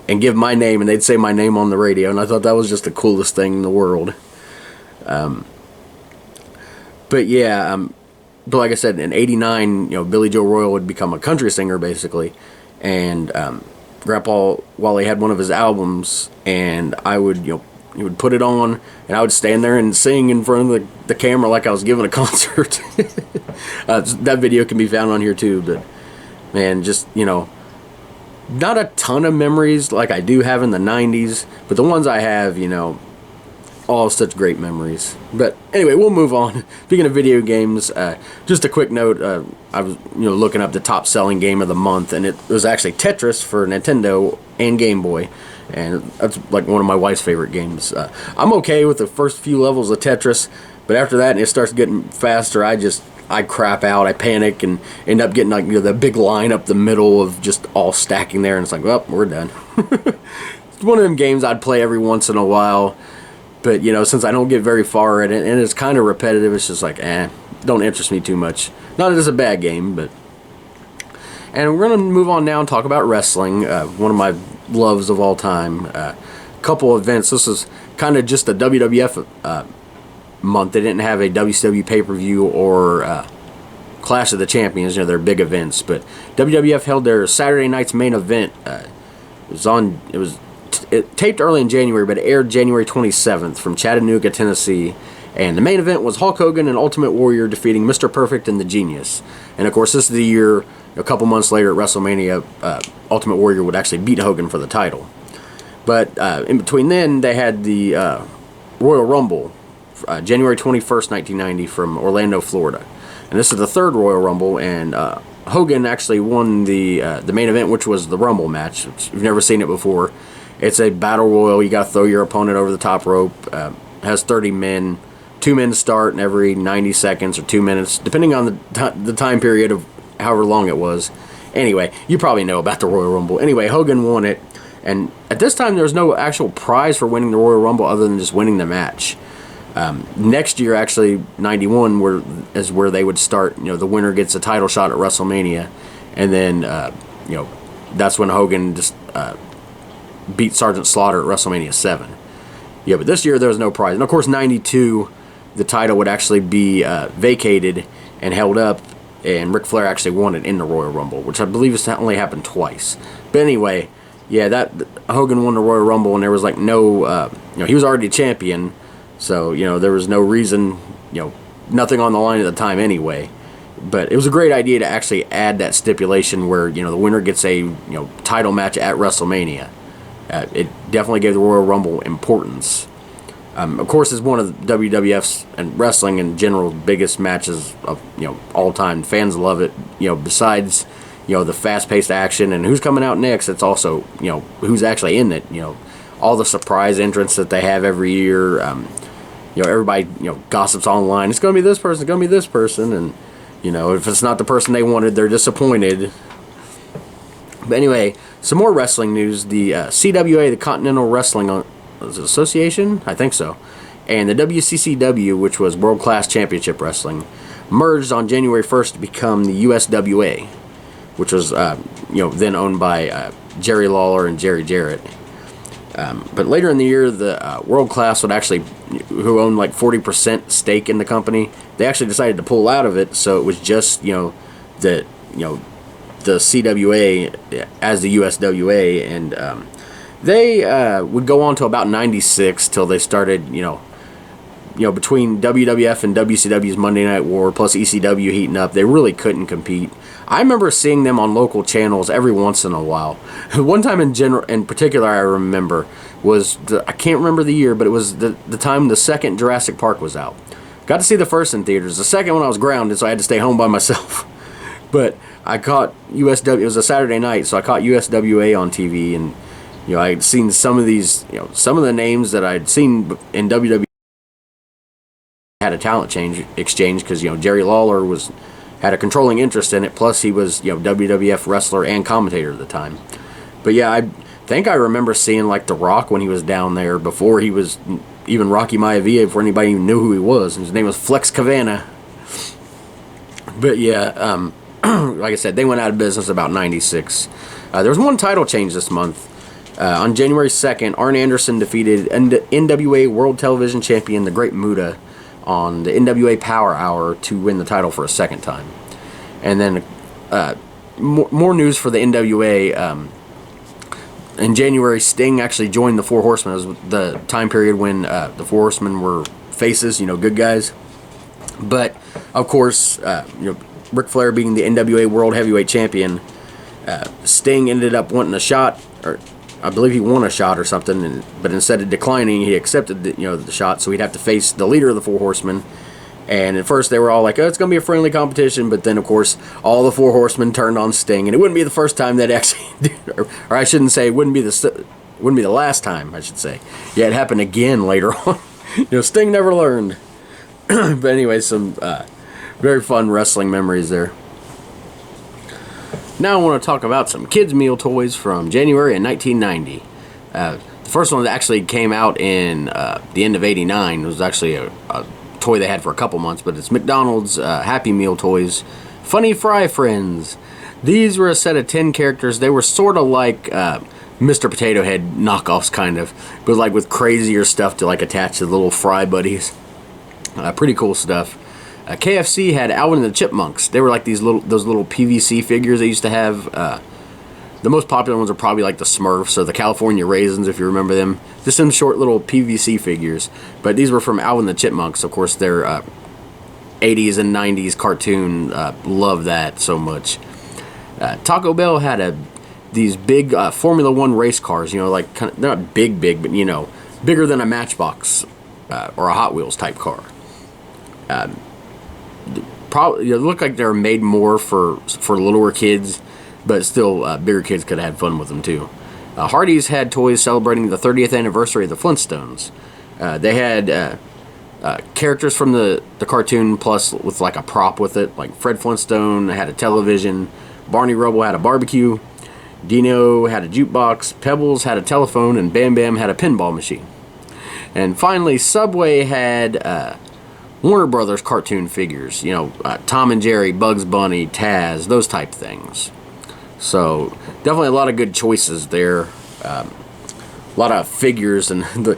Speaker 1: and give my name, and they'd say my name on the radio, and I thought that was just the coolest thing in the world. But like I said, in '89, Billy Joe Royal would become a country singer basically, and Grandpa Wally had one of his albums, and I would he would put it on, and I would stand there and sing in front of the camera like I was giving a concert. That video can be found on here too, but man, just not a ton of memories like I do have in the 90s, but the ones I have, all such great memories. But anyway, we'll move on. Speaking of video games, just a quick note, I was looking up the top selling game of the month, and it was actually Tetris for Nintendo and Game Boy. And that's like one of my wife's favorite games. I'm okay with the first few levels of Tetris, but after that, and it starts getting faster, I crap out, I panic, and end up getting like the big line up the middle of just all stacking there, and it's like, well, we're done. It's one of them games I'd play every once in a while, but since I don't get very far in it, and it's kind of repetitive, it's just like, don't interest me too much. Not that it's a bad game, but. And we're going to move on now and talk about wrestling, one of my loves of all time. Couple events. This is kind of just a WWF month. They didn't have a WCW pay-per-view or Clash of the Champions, their big events. But WWF held their Saturday night's main event. It taped early in January, but it aired January 27th from Chattanooga, Tennessee. And the main event was Hulk Hogan and Ultimate Warrior defeating Mr. Perfect and the Genius. And of course, this is the year, a couple months later at WrestleMania, Ultimate Warrior would actually beat Hogan for the title. But in between then, they had the Royal Rumble, January 21st, 1990, from Orlando, Florida. And this is the third Royal Rumble, and Hogan actually won the main event, which was the Rumble match. Which you've never seen it before. It's a battle royal. You got to throw your opponent over the top rope. Has 30 men. 2 men start in every 90 seconds or 2 minutes, depending on the time period of however long it was. Anyway, you probably know about the Royal Rumble. Anyway, Hogan won it, and at this time there was no actual prize for winning the Royal Rumble other than just winning the match. Next year, actually, 91 is where they would start. The winner gets a title shot at WrestleMania, and then that's when Hogan just beat Sergeant Slaughter at WrestleMania 7. Yeah, but this year there was no prize, and of course 92, the title would actually be vacated and held up, and Ric Flair actually won it in the Royal Rumble, which I believe has only happened twice. But anyway, yeah, that Hogan won the Royal Rumble, and there was like no, he was already champion. So, there was no reason, nothing on the line at the time anyway. But it was a great idea to actually add that stipulation where, the winner gets a, title match at WrestleMania. It definitely gave the Royal Rumble importance. Of course, it's one of WWF's and wrestling in general biggest matches of, all time. Fans love it. Besides, the fast-paced action and who's coming out next, it's also, who's actually in it. All the surprise entrants that they have every year. Everybody, gossips online. It's going to be this person, it's going to be this person. And, if it's not the person they wanted, they're disappointed. But anyway, some more wrestling news. The CWA, the Continental Wrestling Association, I think so, and the WCCW, which was World Class Championship Wrestling, merged on January 1st to become the USWA, which was, then owned by Jerry Lawler and Jerry Jarrett. But later in the year, the World Class would actually, who owned like 40% stake in the company, they actually decided to pull out of it. So it was just the CWA as the USWA, and they would go on to about 96 till they started between WWF and WCW's Monday Night War plus ECW heating up, they really couldn't compete. I remember seeing them on local channels every once in a while. One time in particular I remember was, I can't remember the year, but it was the time the second Jurassic Park was out. Got to see the first in theaters. The second one I was grounded, so I had to stay home by myself. But I caught USW, it was a Saturday night, so I caught USWA on TV, and I had seen some of these, some of the names that I'd seen in WWE had a talent exchange because Jerry Lawler had a controlling interest in it. Plus he was WWF wrestler and commentator at the time. But yeah, I think I remember seeing like The Rock when he was down there before he was even Rocky Maivia, before anybody even knew who he was. And his name was Flex Cavana. But yeah, like I said, they went out of business about 96. There was one title change this month. On January 2nd, Arn Anderson defeated NWA World Television Champion the Great Muta on the NWA Power Hour to win the title for a second time. And then more news for the NWA. In January, Sting actually joined the Four Horsemen. It was the time period when the Four Horsemen were faces, good guys. But, of course, Ric Flair being the NWA World Heavyweight Champion, Sting ended up wanting a shot, or I believe he won a shot or something, but instead of declining, he accepted the shot, so he'd have to face the leader of the Four Horsemen. And at first they were all like, oh, it's going to be a friendly competition, but then, of course, all the Four Horsemen turned on Sting, and it wouldn't be the first time that actually did, or I shouldn't say, it wouldn't be the last time, I should say. Yeah, it happened again later on. Sting never learned. But anyway, some very fun wrestling memories there. Now I want to talk about some kids' meal toys from January of 1990. The first one that actually came out in the end of '89. It was actually a toy they had for a couple months, but it's McDonald's Happy Meal toys, Funny Fry Friends. These were a set of 10 characters. They were sort of like Mr. Potato Head knockoffs, kind of, but like with crazier stuff to like attach to the little fry buddies. Pretty cool stuff. KFC had Alvin and the Chipmunks. They were like those little PVC figures they used to have. The most popular ones are probably like the Smurfs or the California Raisins, if you remember them. Just some short little PVC figures. But these were from Alvin and the Chipmunks. Of course, their 80s and 90s cartoon. Love that so much. Taco Bell had these big Formula One race cars. They're not big, but bigger than a Matchbox. or a Hot Wheels type car. Probably it looked like they were made more for littler kids, but still bigger kids could have had fun with them too. Hardee's had toys celebrating the 30th anniversary of the Flintstones. They had characters from the cartoon plus with like a prop with it, like Fred Flintstone had a television, Barney Rubble had a barbecue, Dino had a jukebox, Pebbles had a telephone, and Bam Bam had a pinball machine. And finally, Subway had Warner Brothers cartoon figures, Tom and Jerry, Bugs Bunny, Taz, those type things. So definitely a lot of good choices there. A lot of figures, and the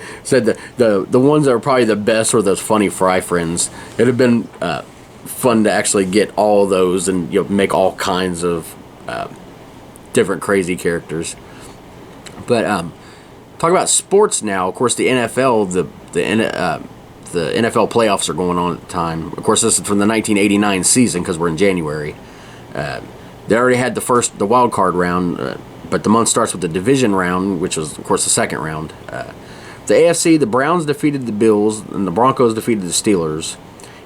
Speaker 1: ones that are probably the best were those Funny Fry Friends. It'd have been fun to actually get all those and make all kinds of different crazy characters. But talk about sports now. Of course, the NFL, the NFL playoffs are going on at the time. Of course, this is from the 1989 season because we're in January. They already had the wild card round, but the month starts with the division round, which was, of course, the second round. The AFC, the Browns defeated the Bills, and the Broncos defeated the Steelers.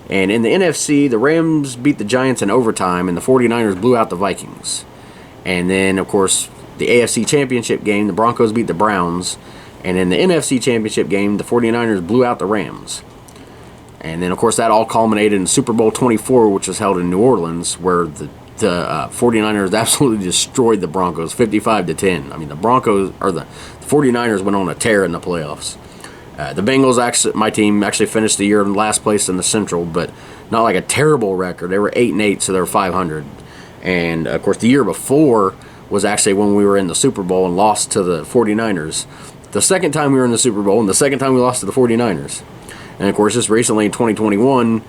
Speaker 1: And in the NFC, the Rams beat the Giants in overtime, and the 49ers blew out the Vikings. And then, of course, the AFC Championship game, the Broncos beat the Browns. And in the NFC Championship game, the 49ers blew out the Rams. And then, of course, that all culminated in Super Bowl 24, which was held in New Orleans, where the 49ers absolutely destroyed the Broncos, 55-10. I mean, the 49ers went on a tear in the playoffs. The Bengals, my team, actually finished the year in last place in the Central, but not like a terrible record. They were 8-8, so they were 500. And, of course, the year before was actually when we were in the Super Bowl and lost to the 49ers. The second time we were in the Super Bowl, and the second time we lost to the 49ers. And, of course, just recently in 2021,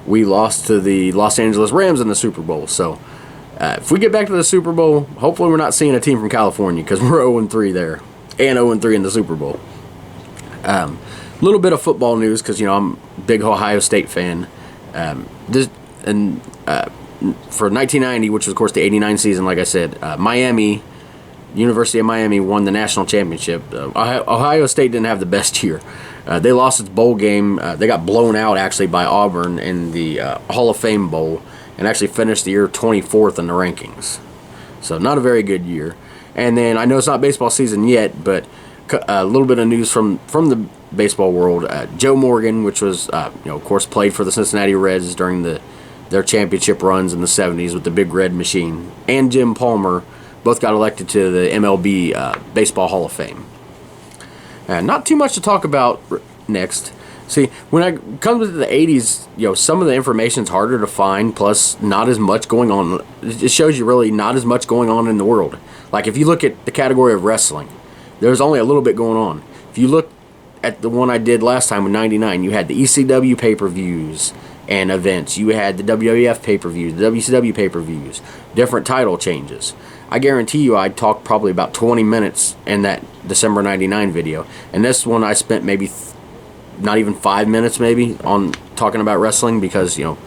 Speaker 1: we lost to the Los Angeles Rams in the Super Bowl. So, if we get back to the Super Bowl, hopefully we're not seeing a team from California because we're 0-3 there and 0-3 in the Super Bowl. A little bit of football news because, I'm a big Ohio State fan. For 1990, which was, of course, the 89 season, like I said, University of Miami won the national championship. Ohio State didn't have the best year. They lost its bowl game. They got blown out, actually, by Auburn in the Hall of Fame Bowl and actually finished the year 24th in the rankings. So not a very good year. And then I know it's not baseball season yet, but a little bit of news from the baseball world. Joe Morgan, which was, of course, played for the Cincinnati Reds during their championship runs in the 70s with the Big Red Machine, and Jim Palmer both got elected to the MLB Baseball Hall of Fame. Not too much to talk about next. See, when it comes to the 80s, some of the information's harder to find, plus not as much going on. It shows you really not as much going on in the world. Like if you look at the category of wrestling, there's only a little bit going on. If you look at the one I did last time with 99, you had the ECW pay-per-views and events. You had the WWF pay-per-views, the WCW pay-per-views, different title changes. I guarantee you I talked probably about 20 minutes in that December 99 video. And this one I spent maybe not even 5 minutes maybe on talking about wrestling because, like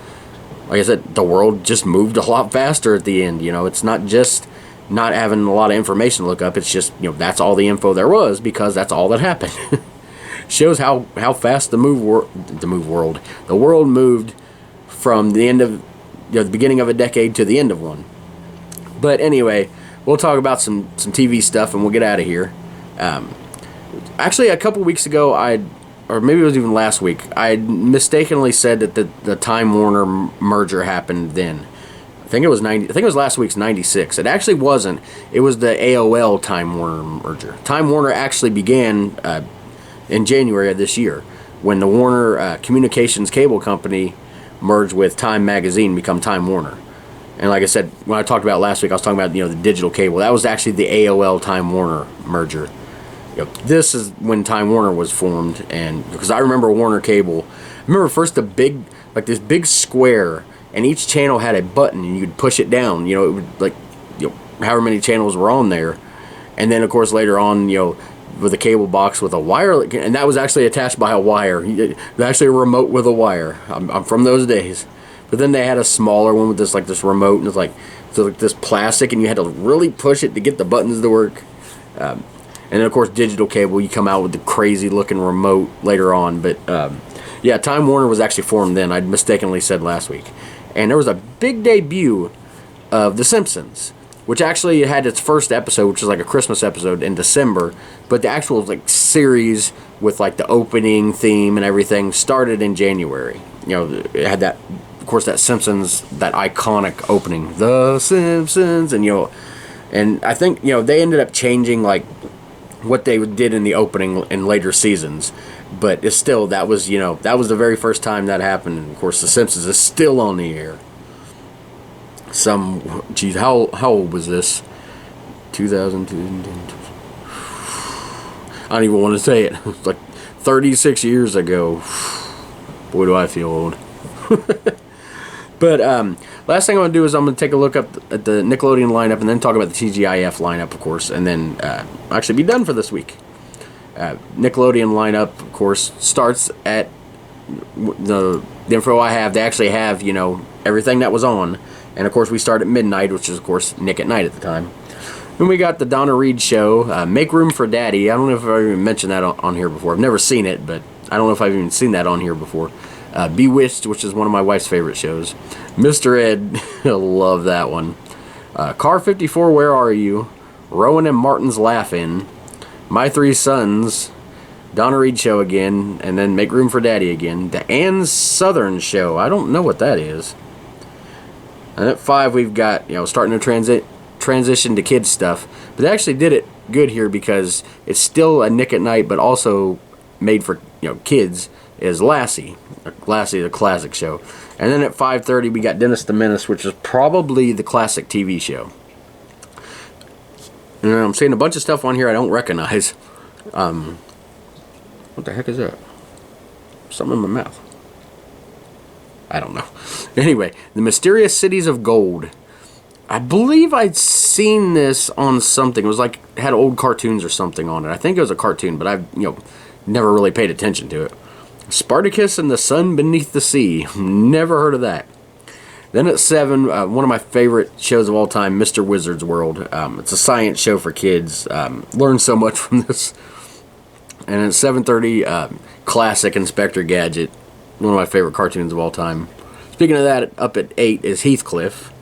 Speaker 1: I said, the world just moved a lot faster at the end. It's not just not having a lot of information to look up. It's just, that's all the info there was because that's all that happened. Shows how fast the world moved from the end of the beginning of a decade to the end of one. But anyway, we'll talk about some TV stuff and we'll get out of here. Actually, a couple weeks ago, or maybe it was even last week, I mistakenly said that the Time Warner merger happened then. I think it was last week's 96. It actually wasn't. It was the AOL Time Warner merger. Time Warner actually began in January of this year when the Warner Communications Cable Company merged with Time Magazine, become Time Warner. And like I said, when I talked about last week, I was talking about the digital cable. That was actually the AOL Time Warner merger. This is when Time Warner was formed, and because I remember Warner Cable. I remember first this big square, and each channel had a button, and you'd push it down. It would however many channels were on there, and then of course later on, with a cable box with a wire, and that was actually attached by a wire. Actually a remote with a wire. I'm from those days. But then they had a smaller one with this remote, and it's like this plastic, and you had to really push it to get the buttons to work. And then, of course, digital cable, you come out with the crazy-looking remote later on. But, yeah, Time Warner was actually formed then. I mistakenly said last week. And there was a big debut of The Simpsons, which actually had its first episode, which was like a Christmas episode in December. But the actual like series with like the opening theme and everything started in January. You know, it had that, of course, that Simpsons, that iconic opening, The Simpsons, and and I think they ended up changing like what they did in the opening in later seasons. But it's still, that was that was the very first time that happened. And of course, The Simpsons is still on the air. Geez, how old was this? 2002. I don't even want to say it. It's like 36 years ago. Boy, do I feel old. But last thing I want to do is I'm going to take a look up at the Nickelodeon lineup and then talk about the TGIF lineup, of course, and then actually be done for this week. Nickelodeon lineup, of course, starts at the info I have. They actually have, everything that was on. And, of course, we start at midnight, which is, of course, Nick at Night at the time. Then we got the Donna Reed Show, Make Room for Daddy. I don't know if I've even mentioned that on here before. I've never seen it, but I don't know if I've even seen that on here before. Bewitched, which is one of my wife's favorite shows. Mr. Ed, I love that one. Car 54, Where Are You? Rowan and Martin's Laugh-In. My Three Sons. Donna Reed Show again, and then Make Room for Daddy again. The Ann Southern Show. I don't know what that is. And at 5, we've got, starting to transition to kids stuff. But they actually did it good here because it's still a Nick at Night, but also made for, kids, is Lassie. Lassie, the classic show. And then at 5:30, we got Dennis the Menace, which is probably the classic TV show. And I'm seeing a bunch of stuff on here I don't recognize. What the heck is that? Something in my mouth. I don't know. Anyway, The Mysterious Cities of Gold. I believe I'd seen this on something. It was like, it had old cartoons or something on it. I think it was a cartoon, but I've, never really paid attention to it. Spartacus and the Sun Beneath the Sea. Never heard of that. Then at 7, one of my favorite shows of all time, Mr. Wizard's World. It's a science show for kids. Learned so much from this. And at 7:30, classic Inspector Gadget. One of my favorite cartoons of all time. Speaking of that, up at 8 is Heathcliff.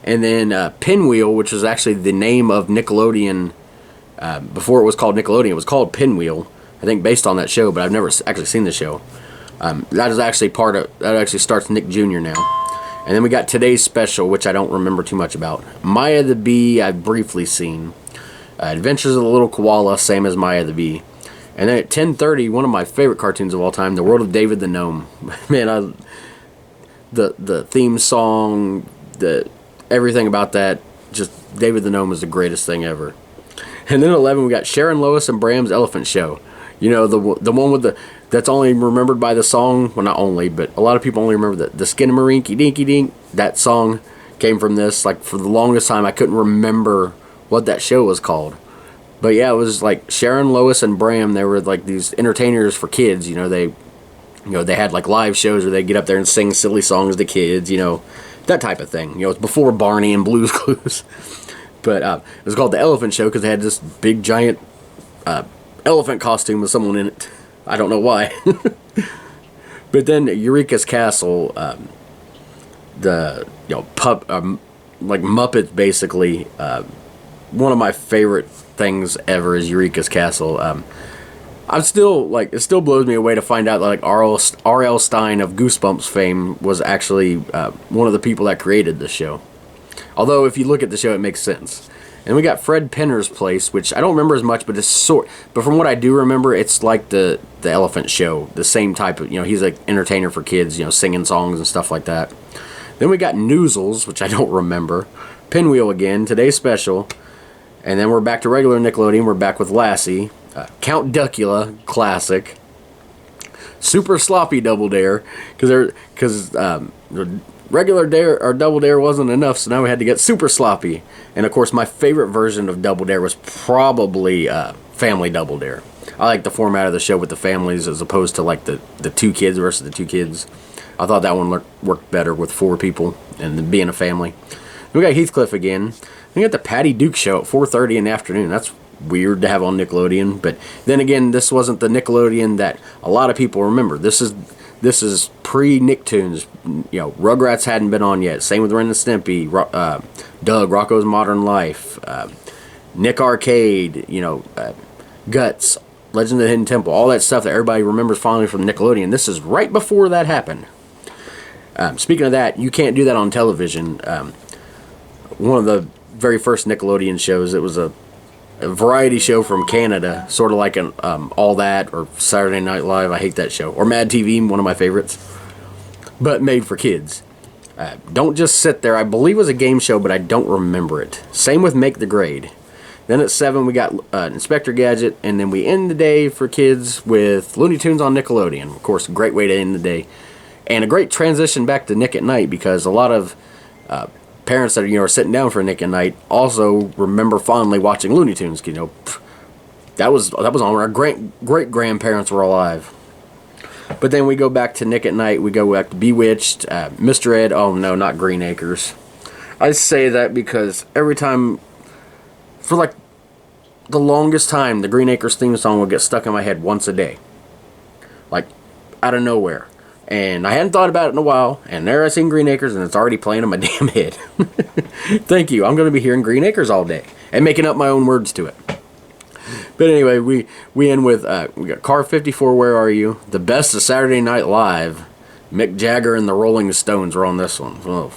Speaker 1: And then Pinwheel, which was actually the name of Nickelodeon. Before it was called Nickelodeon, it was called Pinwheel. I think based on that show, but I've never actually seen the show. That is actually that actually starts Nick Jr. now. And then we got Today's Special, which I don't remember too much about. Maya the Bee, I've briefly seen. Adventures of the Little Koala, same as Maya the Bee. And then at 10:30, one of my favorite cartoons of all time, The World of David the Gnome. Man, the theme song, everything about that, just David the Gnome is the greatest thing ever. And then at 11, we got Sharon Lois and Bram's Elephant Show. The one with that's only remembered by the song. Well, not only, but a lot of people only remember the Skinnamarink Dinky Dink. That song came from this. Like, for the longest time, I couldn't remember what that show was called. But yeah, it was like Sharon, Lois, and Bram. They were like these entertainers for kids. They had like live shows where they get up there and sing silly songs to kids. That type of thing. It's before Barney and Blue's Clues. But it was called the Elephant Show because they had this big giant elephant costume with someone in it. I don't know why. But then Eureka's Castle, the like Muppets basically. One of my favorite things ever is Eureka's Castle. I'm still it still blows me away to find out that like R.L. Stein of Goosebumps fame was actually one of the people that created the show. Although if you look at the show, it makes sense. And we got Fred Penner's Place, which I don't remember as much, but but from what I do remember, it's like the Elephant Show, the same type of, he's like entertainer for kids, singing songs and stuff like that. Then we got Noozles, which I don't remember. Pinwheel again, Today's Special. And then we're back to regular Nickelodeon. We're back with Lassie. Count Duckula, classic. Super Sloppy Double Dare, because regular Dare or Double Dare wasn't enough, so now we had to get Super Sloppy. And of course, my favorite version of Double Dare was probably Family Double Dare. I like the format of the show with the families as opposed to like the two kids versus the two kids. I thought that one worked better with 4 people and being a family. We got Heathcliff again. We got the Patty Duke Show at 4:30 in the afternoon. That's weird to have on Nickelodeon. But then again, this wasn't the Nickelodeon that a lot of people remember. This is pre-Nicktoons. You know, Rugrats hadn't been on yet. Same with Ren and Stimpy, Doug, Rocko's Modern Life, Nick Arcade, you know, Guts, Legend of the Hidden Temple, all that stuff that everybody remembers fondly from Nickelodeon. This is right before that happened. Speaking of that, you can't do that on television. One of the very first Nickelodeon shows, it was a variety show from Canada, sort of like an All That or Saturday Night Live. I hate that show. Or Mad TV, one of my favorites. But made for kids. Don't just sit there. I believe it was a game show, but I don't remember it. Same with Make the Grade. Then at 7, we got Inspector Gadget, and then we end the day for kids with Looney Tunes on Nickelodeon. Of course, a great way to end the day. And a great transition back to Nick at Night, because a lot of parents that are sitting down for Nick at Night also remember fondly watching Looney Tunes. You know, that was on when our great grandparents were alive. But then we go back to Nick at Night. We go back to Bewitched, Mr. Ed. Oh no, not Green Acres. I say that because every time, for like the longest time, the Green Acres theme song would get stuck in my head once a day, like out of nowhere. And I hadn't thought about it in a while, and there I seen Green Acres, and it's already playing in my damn head. Thank you. I'm going to be hearing Green Acres all day, and making up my own words to it. But anyway, we end with, we got Car 54, Where Are You? The best of Saturday Night Live. Mick Jagger and the Rolling Stones were on this one. Well,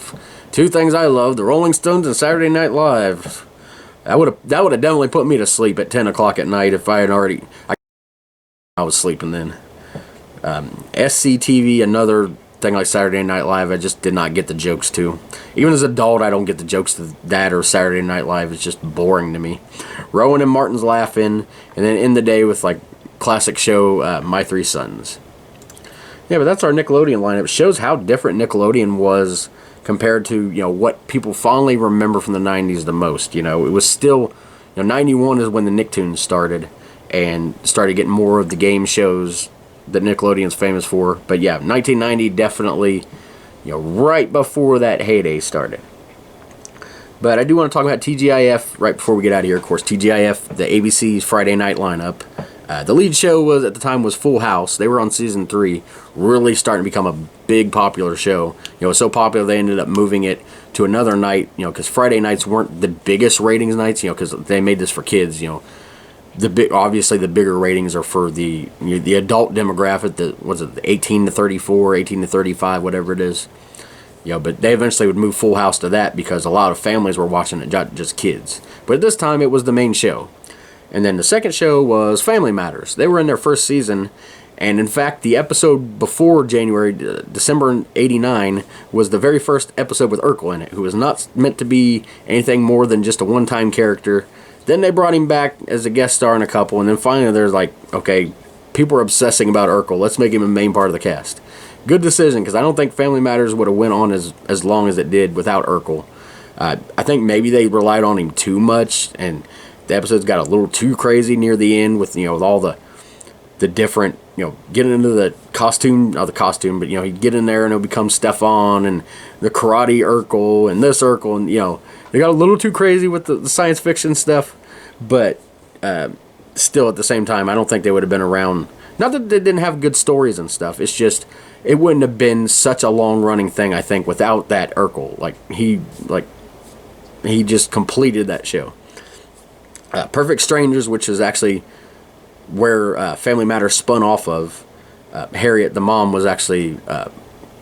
Speaker 1: two things I love, the Rolling Stones and Saturday Night Live. That would have definitely put me to sleep at 10 o'clock at night if I had already... I was sleeping then. SCTV, another thing like Saturday Night Live, I just did not get the jokes to. Even as an adult, I don't get the jokes to that or Saturday Night Live. It's just boring to me. Rowan and Martin's Laughing, and then end the day with like classic show My Three Sons. Yeah, but that's our Nickelodeon lineup. It shows how different Nickelodeon was compared to what people fondly remember from the 90s the most. It was still 91 is when the Nicktoons started and started getting more of the game shows that Nickelodeon's famous for. But yeah, 1990 definitely, right before that heyday started. But I do want to talk about TGIF right before we get out of here. Of course, TGIF, the ABC's Friday night lineup. The lead show was at the time was Full House. They were on season 3, really starting to become a big popular show. It was so popular they ended up moving it to another night. Because Friday nights weren't the biggest ratings nights. Because they made this for kids. Obviously the bigger ratings are for the adult demographic, the 18 to 34, 18 to 35, whatever it is. But they eventually would move Full House to that because a lot of families were watching it, not just kids. But at this time it was the main show. And then the second show was Family Matters. They were in their first season, and in fact the episode before December 89 was the very first episode with Urkel in it, who was not meant to be anything more than just a one-time character. Then they brought him back as a guest star in a couple, and then finally there's like, okay, people are obsessing about Urkel. Let's make him a main part of the cast. Good decision, because I don't think Family Matters would have went on as long as it did without Urkel. I think maybe they relied on him too much, and the episodes got a little too crazy near the end with with all the different, getting into the costume, not the costume, but he'd get in there and it'll become Stefan and the karate Urkel and this Urkel, and they got a little too crazy with the science fiction stuff, but still at the same time, I don't think they would have been around. Not that they didn't have good stories and stuff, it's just it wouldn't have been such a long-running thing, I think, without that Urkel. He just completed that show. Perfect Strangers, which is actually where Family Matters spun off of. Harriet, the mom, was actually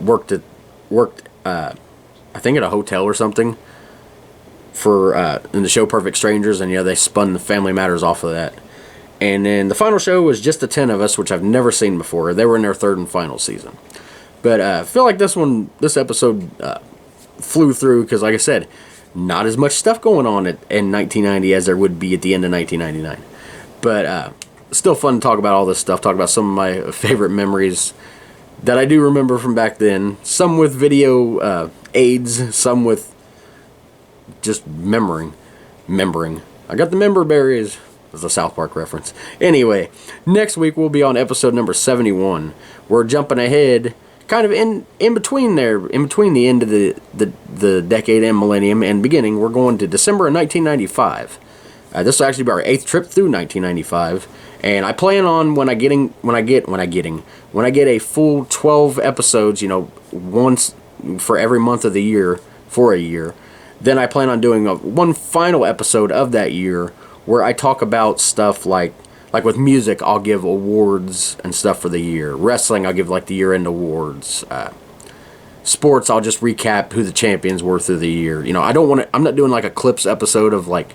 Speaker 1: worked I think at a hotel or something for in the show Perfect Strangers, and they spun the Family Matters off of that. And then the final show was Just the 10 of Us, which I've never seen before. They were in their third and final season. But I feel like this episode flew through because, like I said, not as much stuff going on in 1990 as there would be at the end of 1999. But still fun to talk about all this stuff, talk about some of my favorite memories that I do remember from back then. Some with video aids, some with just remembering. I got the member berries. That's a South Park reference. Anyway, next week we'll be on episode number 71. We're jumping ahead, kind of in between there, in between the end of the decade and millennium and beginning. We're going to December of 1995. This will actually be our 8th trip through 1995, and I plan on when I get a full 12 episodes, once for every month of the year for a year, then I plan on doing one final episode of that year where I talk about stuff like with music, I'll give awards and stuff for the year. Wrestling, I'll give like the year-end awards. Sports, I'll just recap who the champions were through the year. I'm not doing like a clips episode of like,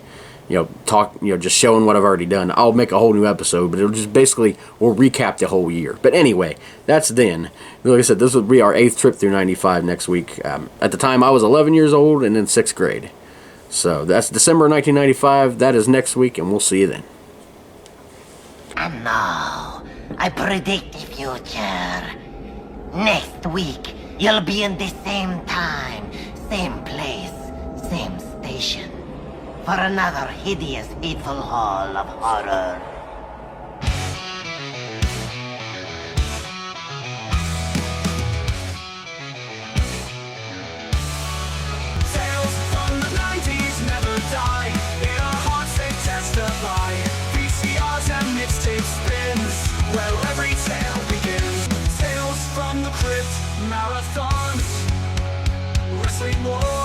Speaker 1: just showing what I've already done. I'll make a whole new episode, but it'll just basically, we'll recap the whole year. But anyway, that's then. Like I said, this will be our 8th trip through 95 next week. At the time, I was 11 years old and in 6th grade. So that's December 1995. That is next week, and we'll see you then.
Speaker 4: And now, I predict the future. Next week, you'll be in the same time, same place, same station, for another hideous, hateful haul of horror.
Speaker 3: Tales from the 90s never die. In our hearts they testify. VCRs and mixtape spins, where every tale begins. Tales from the crypt, marathons, wrestling wars.